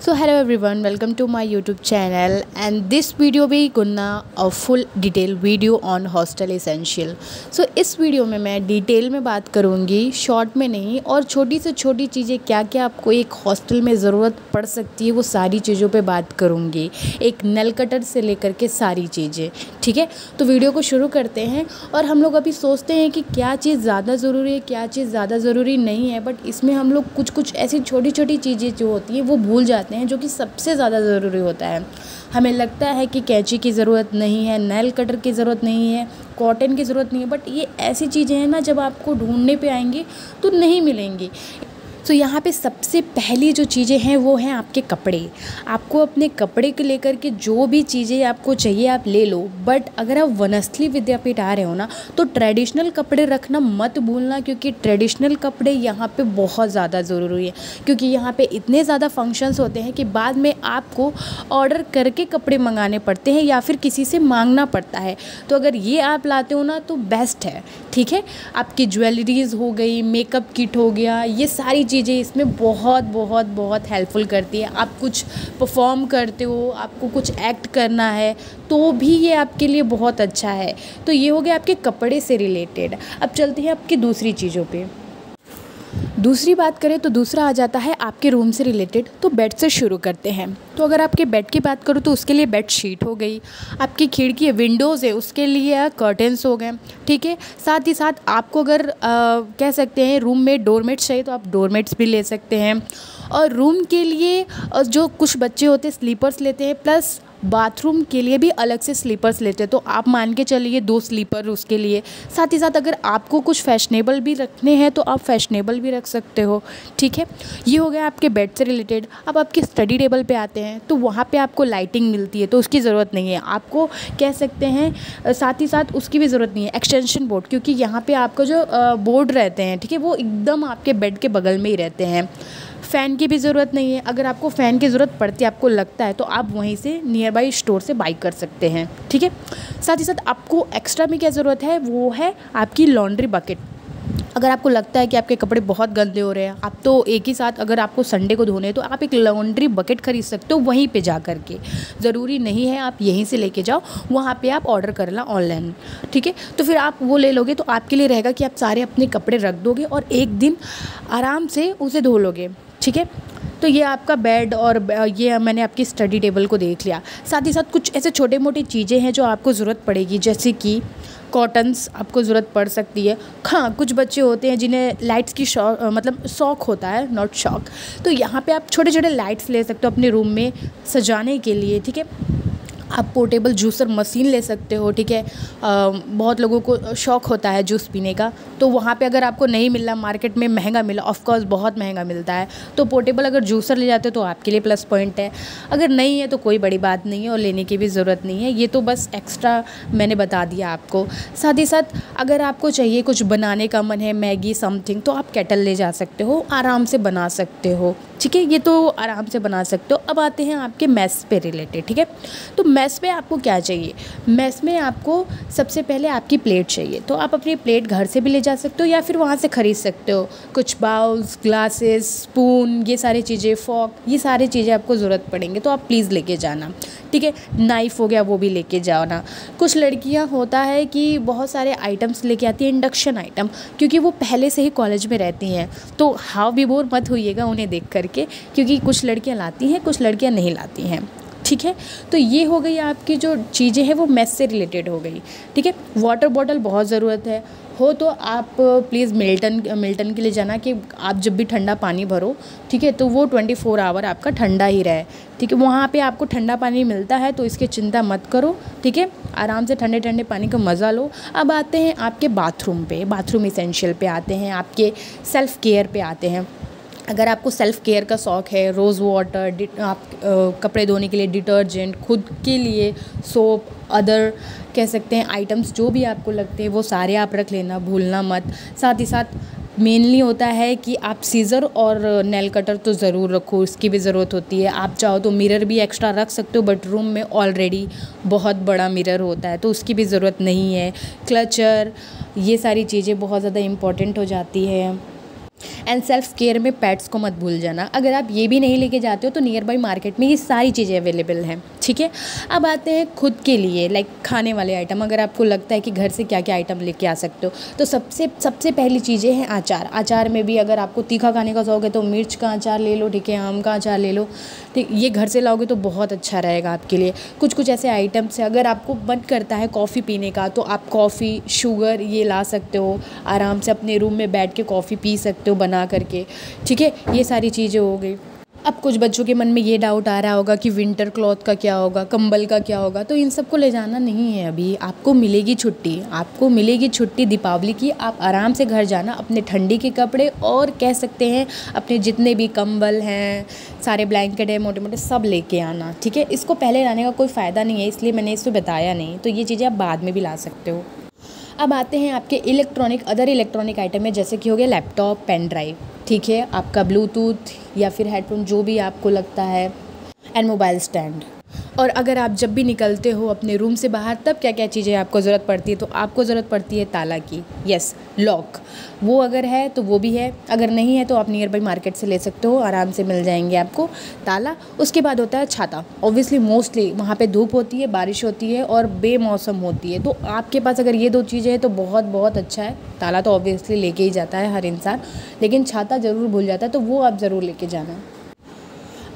So hello everyone, welcome to my YouTube channel and this video भी gonna a full detail video on hostel essential. So इस video में मैं detail में बात करूँगी, short में नहीं, और छोटी से छोटी चीज़ें क्या क्या आपको एक हॉस्टल में ज़रूरत पड़ सकती है वो सारी चीज़ों पे बात करूँगी, एक नल कटर से लेकर के सारी चीज़ें। ठीक है, तो वीडियो को शुरू करते हैं। और हम लोग अभी सोचते हैं कि क्या चीज़ ज़्यादा ज़रूरी है, क्या चीज़ ज़्यादा ज़रूरी नहीं है, बट इसमें हम लोग कुछ ऐसी छोटी छोटी चीज़ें जो होती हैं वो भूल जाते हैं जो कि सबसे ज़्यादा ज़रूरी होता है। हमें लगता है कि कैंची की ज़रूरत नहीं है, नेल कटर की ज़रूरत नहीं है, कॉटन की ज़रूरत नहीं है, बट ये ऐसी चीज़ें हैं ना जब आपको ढूंढने पे आएंगी तो नहीं मिलेंगी। तो यहाँ पे सबसे पहली जो चीज़ें हैं वो हैं आपके कपड़े। आपको अपने कपड़े को लेकर के जो भी चीज़ें आपको चाहिए आप ले लो, बट अगर आप वनस्थली विद्यापीठ आ रहे हो ना तो ट्रेडिशनल कपड़े रखना मत भूलना, क्योंकि ट्रेडिशनल कपड़े यहाँ पे बहुत ज़्यादा ज़रूरी है। क्योंकि यहाँ पे इतने ज़्यादा फंक्शंस होते हैं कि बाद में आपको ऑर्डर करके कपड़े मंगाने पड़ते हैं या फिर किसी से मांगना पड़ता है। तो अगर ये आप लाते हो ना तो बेस्ट है। ठीक है, आपकी ज्वेलरीज़ हो गई, मेकअप किट हो गया, ये सारी चीज़ें इसमें बहुत बहुत बहुत हेल्पफुल करती है। आप कुछ परफॉर्म करते हो, आपको कुछ एक्ट करना है तो भी ये आपके लिए बहुत अच्छा है। तो ये हो गया आपके कपड़े से रिलेटेड। अब चलते हैं आपकी दूसरी चीज़ों पे। दूसरी बात करें तो दूसरा आ जाता है आपके रूम से रिलेटेड। तो बेड से शुरू करते हैं। तो अगर आपके बेड की बात करूँ तो उसके लिए बेड शीट हो गई, आपकी खिड़की विंडोज़ है उसके लिए कर्टेंस हो गए। ठीक है, साथ ही साथ आपको अगर कह सकते हैं रूम में डोरमेट्स चाहिए तो आप डोरमेट्स भी ले सकते हैं। और रूम के लिए जो कुछ बच्चे होते हैं स्लीपर्स लेते हैं, प्लस बाथरूम के लिए भी अलग से स्लीपर्स लेते हैं, तो आप मान के चलिए 2 स्लीपर उसके लिए। साथ ही साथ अगर आपको कुछ फैशनेबल भी रखने हैं तो आप फैशनेबल भी रख सकते हो। ठीक है, ये हो गया आपके बेड से रिलेटेड। अब आपके स्टडी टेबल पे आते हैं तो वहाँ पे आपको लाइटिंग मिलती है तो उसकी ज़रूरत नहीं है, आपको कह सकते हैं। साथ ही साथ उसकी भी ज़रूरत नहीं है एक्सटेंशन बोर्ड, क्योंकि यहाँ पर आपका जो बोर्ड रहते हैं, ठीक है, वो एकदम आपके बेड के बगल में ही रहते हैं। फ़ैन की भी ज़रूरत नहीं है, अगर आपको फ़ैन की ज़रूरत पड़ती है, आपको लगता है, तो आप वहीं से नियर बाई स्टोर से बाई कर सकते हैं। ठीक है, साथ ही साथ आपको एक्स्ट्रा में क्या ज़रूरत है वो है आपकी लॉन्ड्री बकेट। अगर आपको लगता है कि आपके कपड़े बहुत गंदे हो रहे हैं, आप तो एक ही साथ अगर आपको संडे को धोने हैं तो आप एक लॉन्ड्री बकेट खरीद सकते हो वहीं पे जा कर के। ज़रूरी नहीं है आप यहीं से लेके जाओ, वहाँ पे आप ऑर्डर करना ऑनलाइन। ठीक है, तो फिर आप वो ले लोगे तो आपके लिए रहेगा कि आप सारे अपने कपड़े रख दोगे और एक दिन आराम से उसे धो लोगे। ठीक है, तो ये आपका बेड और ये मैंने आपकी स्टडी टेबल को देख लिया। साथ ही साथ कुछ ऐसे छोटे मोटी चीज़ें हैं जो आपको ज़रूरत पड़ेगी, जैसे कि कॉटन्स आपको ज़रूरत पड़ सकती है। हाँ, कुछ बच्चे होते हैं जिन्हें लाइट्स की मतलब शौक होता है, नॉट शौक, तो यहाँ पे आप छोटे छोटे लाइट्स ले सकते हो अपने रूम में सजाने के लिए। ठीक है, आप पोर्टेबल जूसर मशीन ले सकते हो। ठीक है, बहुत लोगों को शौक़ होता है जूस पीने का, तो वहाँ पे अगर आपको नहीं मिल रहा, मार्केट में महंगा मिला, ऑफ कोर्स बहुत महंगा मिलता है, तो पोर्टेबल अगर जूसर ले जाते हो तो आपके लिए प्लस पॉइंट है। अगर नहीं है तो कोई बड़ी बात नहीं है और लेने की भी ज़रूरत नहीं है, ये तो बस एक्स्ट्रा मैंने बता दिया आपको। साथ ही साथ अगर आपको चाहिए कुछ बनाने का मन है, मैगी समथिंग, तो आप केटल ले जा सकते हो, आराम से बना सकते हो। ठीक है, ये तो आराम से बना सकते हो। अब आते हैं आपके मेस पे रिलेटेड। ठीक है, तो मेस में आपको क्या चाहिए? मेस में आपको सबसे पहले आपकी प्लेट चाहिए, तो आप अपनी प्लेट घर से भी ले जा सकते हो या फिर वहाँ से ख़रीद सकते हो। कुछ बाउल्स, ग्लासेस, स्पून, ये सारी चीज़ें, फॉर्क, ये सारी चीज़ें आपको ज़रूरत पड़ेंगे तो आप प्लीज़ लेके जाना। ठीक है, नाइफ़ हो गया वो भी लेके जाओ ना। कुछ लड़कियां होता है कि बहुत सारे आइटम्स लेके आती हैं, इंडक्शन आइटम, क्योंकि वो पहले से ही कॉलेज में रहती हैं, तो हाव भी बोर मत होइएगा उन्हें देख करके, क्योंकि कुछ लड़कियां लाती हैं, कुछ लड़कियां नहीं लाती हैं। ठीक है, तो ये हो गई आपकी जो चीज़ें हैं वो मेस से रिलेटेड हो गई। ठीक है, वाटर बॉटल बहुत ज़रूरत है, हो तो आप प्लीज़ मिल्टन के लिए जाना कि आप जब भी ठंडा पानी भरो, ठीक है, तो वो 24 आवर आपका ठंडा ही रहे। ठीक है, वहाँ पे आपको ठंडा पानी मिलता है तो इसकी चिंता मत करो। ठीक है, आराम से ठंडे ठंडे पानी का मज़ा लो। अब आते हैं आपके बाथरूम पे, बाथरूम इसेंशियल पे आते हैं, आपके सेल्फ़ केयर पे आते हैं। अगर आपको सेल्फ़ केयर का शौक़ है, रोज़ वाटर, आप कपड़े धोने के लिए डिटर्जेंट, खुद के लिए सोप, अदर कह सकते हैं आइटम्स जो भी आपको लगते हैं वो सारे आप रख लेना, भूलना मत। साथ ही साथ मेनली होता है कि आप सीज़र और नेल कटर तो ज़रूर रखो, इसकी भी ज़रूरत होती है। आप चाहो तो मिरर भी एक्स्ट्रा रख सकते हो, बट रूम में ऑलरेडी बहुत बड़ा मिरर होता है तो उसकी भी ज़रूरत नहीं है। क्लचर, ये सारी चीज़ें बहुत ज़्यादा इम्पॉर्टेंट हो जाती है। एंड सेल्फ केयर में पेट्स को मत भूल जाना। अगर आप ये भी नहीं लेके जाते हो तो नियर बाई मार्केट में ये सारी चीज़ें अवेलेबल हैं, ठीक है। अब आते हैं खुद के लिए, लाइक खाने वाले आइटम। अगर आपको लगता है कि घर से क्या क्या आइटम लेके आ सकते हो, तो सबसे पहली चीज़ें हैं अचार। अचार में भी अगर आपको तीखा खाने का शौक है तो मिर्च का अचार ले लो, ठीक है, आम का अचार ले लो, ठीक। ये घर से लाओगे तो बहुत अच्छा रहेगा आपके लिए। कुछ ऐसे आइटम्स है, अगर आपको मन करता है कॉफ़ी पीने का तो आप कॉफ़ी, शुगर ये ला सकते हो, आराम से अपने रूम में बैठ के कॉफ़ी पी सकते हो बना करके, ठीक है। ये सारी चीज़ें हो गई। अब कुछ बच्चों के मन में ये डाउट आ रहा होगा कि विंटर क्लॉथ का क्या होगा, कंबल का क्या होगा, तो इन सब को ले जाना नहीं है। अभी आपको मिलेगी छुट्टी दीपावली की। आप आराम से घर जाना, अपने ठंडी के कपड़े और कह सकते हैं अपने जितने भी कंबल हैं, सारे ब्लैंकेट हैं मोटे मोटे, सब लेके आना, ठीक है। इसको पहले लाने का कोई फ़ायदा नहीं है, इसलिए मैंने इसको बताया नहीं। तो ये चीज़ें आप बाद में भी ला सकते हो। अब आते हैं आपके अदर इलेक्ट्रॉनिक आइटम है, जैसे कि हो गया लैपटॉप, पेन ड्राइव, ठीक है, आपका ब्लूटूथ या फिर हेडफोन, जो भी आपको लगता है, एंड मोबाइल स्टैंड। और अगर आप जब भी निकलते हो अपने रूम से बाहर, तब क्या क्या चीज़ें आपको ज़रूरत पड़ती है, तो आपको ज़रूरत पड़ती है ताला की, यस, लॉक। वो अगर है तो वो भी है, अगर नहीं है तो आप नियर बाई मार्केट से ले सकते हो, आराम से मिल जाएंगे आपको ताला। उसके बाद होता है छाता। ऑब्वियसली मोस्टली वहाँ पे धूप होती है, बारिश होती है और बेमौसम होती है, तो आपके पास अगर ये 2 चीज़ें हैं तो बहुत अच्छा है। ताला तो ऑब्वियसली लेके ही जाता है हर इंसान, लेकिन छाता ज़रूर भूल जाता है, तो वो आप ज़रूर लेके जाना।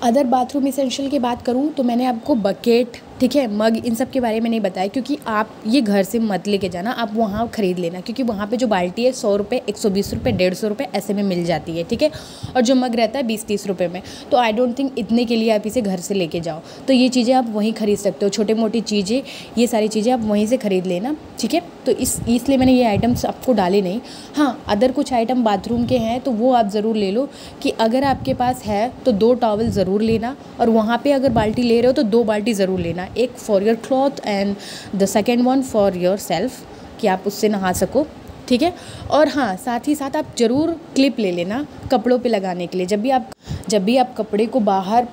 अदर बाथरूम इसेंशियल की बात करूँ तो मैंने आपको बकेट, ठीक है, मग, इन सब के बारे में नहीं बताया, क्योंकि आप ये घर से मत लेके जाना, आप वहाँ ख़रीद लेना, क्योंकि वहाँ पे जो बाल्टी है 100 रुपये, 120 रुपये, 150 रुपये ऐसे में मिल जाती है, ठीक है। और जो मग रहता है 20-30 रुपये में। तो आई डोंट थिंक इतने के लिए आप इसे घर से लेके जाओ। तो ये चीज़ें आप वहीं ख़रीद सकते हो, छोटी मोटी चीज़ें, ये सारी चीज़ें आप वहीं से ख़रीद लेना, ठीक है। तो इसलिए मैंने ये आइटम्स आपको डाले नहीं। हाँ, अदर कुछ आइटम बाथरूम के हैं तो वो आप ज़रूर ले लो, कि अगर आपके पास है तो 2 टॉवल ज़रूर लेना, और वहाँ पे अगर बाल्टी ले रहे हो तो 2 बाल्टी ज़रूर लेना, एक for your cloth and the second one for your self, कि आप उससे नहा सको, ठीक है। और हाँ, साथ ही साथ आप ज़रूर क्लिप ले लेना कपड़ों पे लगाने के लिए। जब भी आप कपड़े को बाहर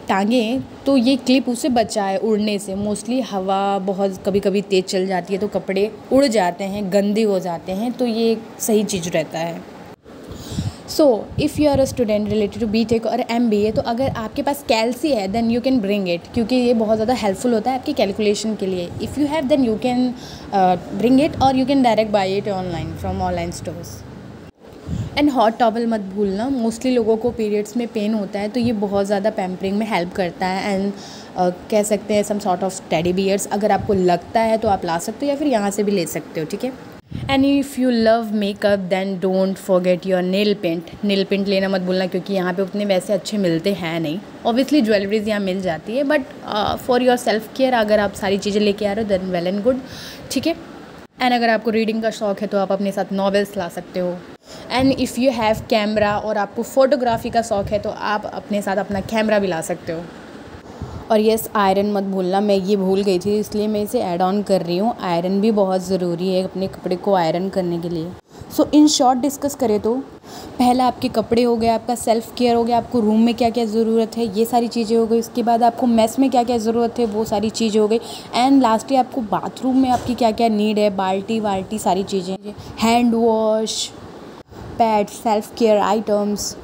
टांगें तो ये क्लिप उसे बचाए उड़ने से। मोस्टली हवा बहुत कभी तेज़ चल जाती है तो कपड़े उड़ जाते हैं, गंदे हो जाते हैं, तो ये एक सही चीज़ रहता है। So if you are a student related to BTech और MBA, तो अगर आपके पास कैल्सी है then you can bring it, क्योंकि ये बहुत ज़्यादा हेल्पफुल होता है आपकी कैलकुलेशन के लिए। If you have then you can bring it, और you can direct buy it online from online stores. And hot towel मत भूलना। मोस्टली लोगों को पीरियड्स में पेन होता है, तो ये बहुत ज़्यादा पैम्परिंग में हेल्प करता है। एंड कह सकते हैं some sort of teddy bears, अगर आपको लगता है तो आप ला सकते हो, या फिर यहाँ से भी ले सकते हो, ठीक है। And if you love makeup then don't forget your nail paint लेना मत भूलना, क्योंकि यहाँ पे उतने वैसे अच्छे मिलते हैं नहीं। ऑब्वियसली ज्वेलरीज यहाँ मिल जाती है, but for your self care अगर आप सारी चीज़ें लेके आ रहे हो देन वेल एंड गुड, ठीक है। एंड अगर आपको रीडिंग का शौक है तो आप अपने साथ नॉवेल्स ला सकते हो। And if you have camera और आपको फ़ोटोग्राफी का शौक है तो आप अपने साथ अपना कैमरा भी ला सकते हो। और यस, आयरन मत भूलना, मैं ये भूल गई थी इसलिए मैं इसे ऐड ऑन कर रही हूँ। आयरन भी बहुत ज़रूरी है अपने कपड़े को आयरन करने के लिए। सो इन शॉर्ट डिस्कस करें तो पहला आपके कपड़े हो गए, आपका सेल्फ केयर हो गया, आपको रूम में क्या क्या ज़रूरत है ये सारी चीज़ें हो गई, उसके बाद आपको मेस में क्या क्या ज़रूरत है वो सारी चीज़ें हो गई, एंड लास्टली आपको बाथरूम में आपकी क्या क्या नीड है, बाल्टी वाल्टी सारी चीज़ें, hand wash, pad, self care items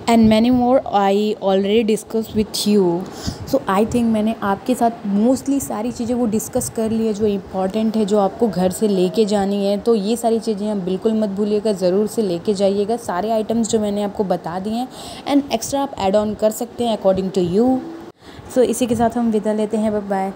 and many more I already discuss with you. So I think मैंने आपके साथ मोस्टली सारी चीज़ें वो डिस्कस कर ली है जो इम्पॉर्टेंट है, जो आपको घर से लेके जानी है। तो ये सारी चीज़ें आप बिल्कुल मत भूलिएगा, ज़रूर से लेके जाइएगा सारे आइटम्स जो मैंने आपको बता दिए हैं, एंड एक्स्ट्रा आप ऐड ऑन कर सकते हैं अकॉर्डिंग टू यू। सो इसी के साथ हम विदा लेते हैं, बाय बाय।